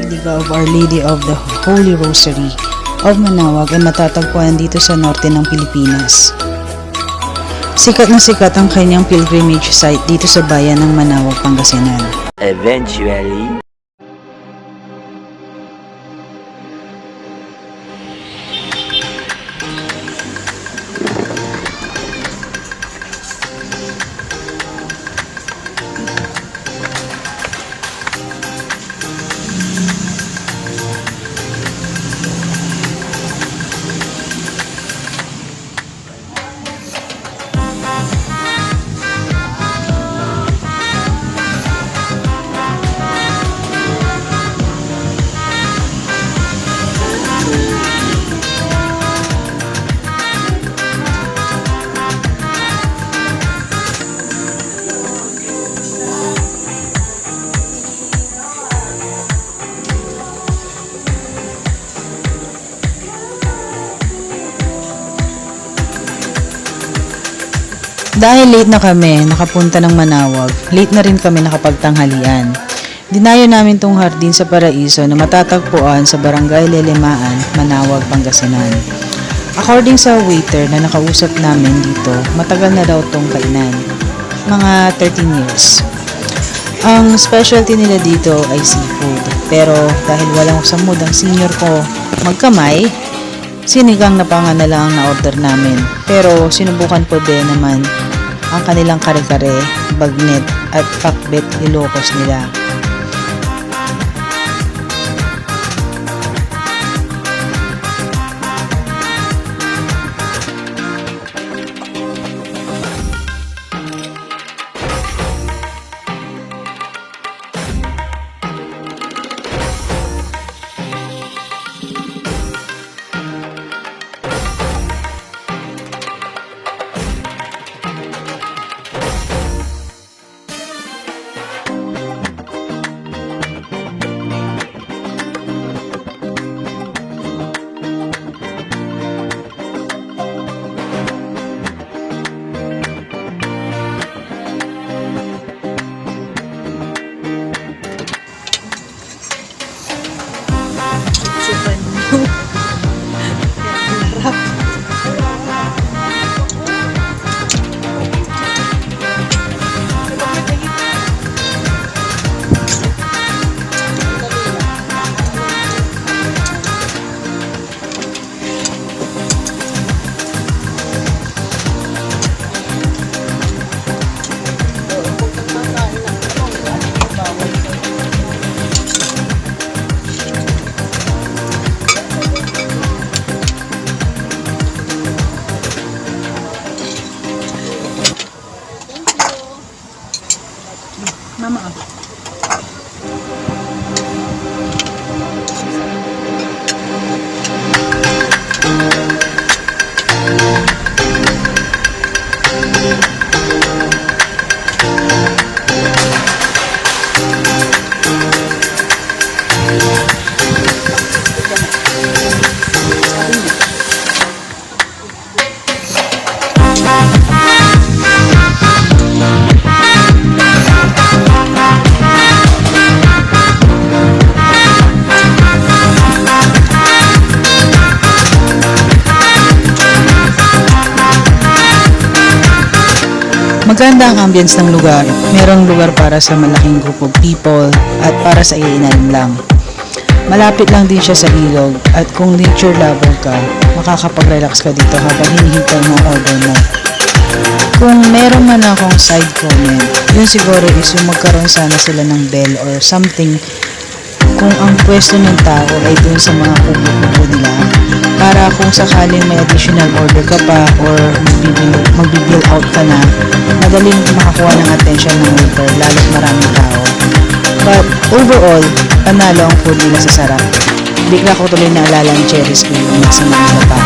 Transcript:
Basilica of Our Lady of the Holy Rosary of Manaoag ay matatagpuan dito sa norte ng Pilipinas. Sikat na sikat ang kanyang pilgrimage site dito sa bayan ng Manaoag, Pangasinan. Eventually, Dahil late na kami nakapunta ng Manaoag, late na rin kami nakapagtanghalian. Dinayo namin tong hardin sa Paraiso na matatagpuan sa Barangay Lelemaan, Manaoag, Pangasinan. According sa waiter na nakausap namin dito, matagal na daw tong kainan, mga 13 years. Ang specialty nila dito ay seafood, pero dahil walang sa mood ang senior ko magkamay, sinigang na panga na lang na order namin. Pero sinubukan ko din naman ang kanilang kare-kare, bagnet at pakbet Ilocos nila. Mama. Maganda ang ambience ng lugar. Merong lugar para sa malaking group of people at para sa iinan lang. Malapit lang din siya sa ilog at kung nature lover ka, makakapag-relax ka dito habang hinihintay mo ang order mo. Kung meron man akong side comment, yun siguro is yung magkaroon sana sila ng bell or something kung ang pwesto ng tao ay dun sa mga kubo-kubo nila, para kung sakaling may additional order ka pa or magbibill out ka na, madaling makakuha ng attention ng waiter lalo't maraming tao. But overall, panalo ang food nila sa sarap. Bigla ko tuloy naalala ang cherries ko yung nasa Manila pa.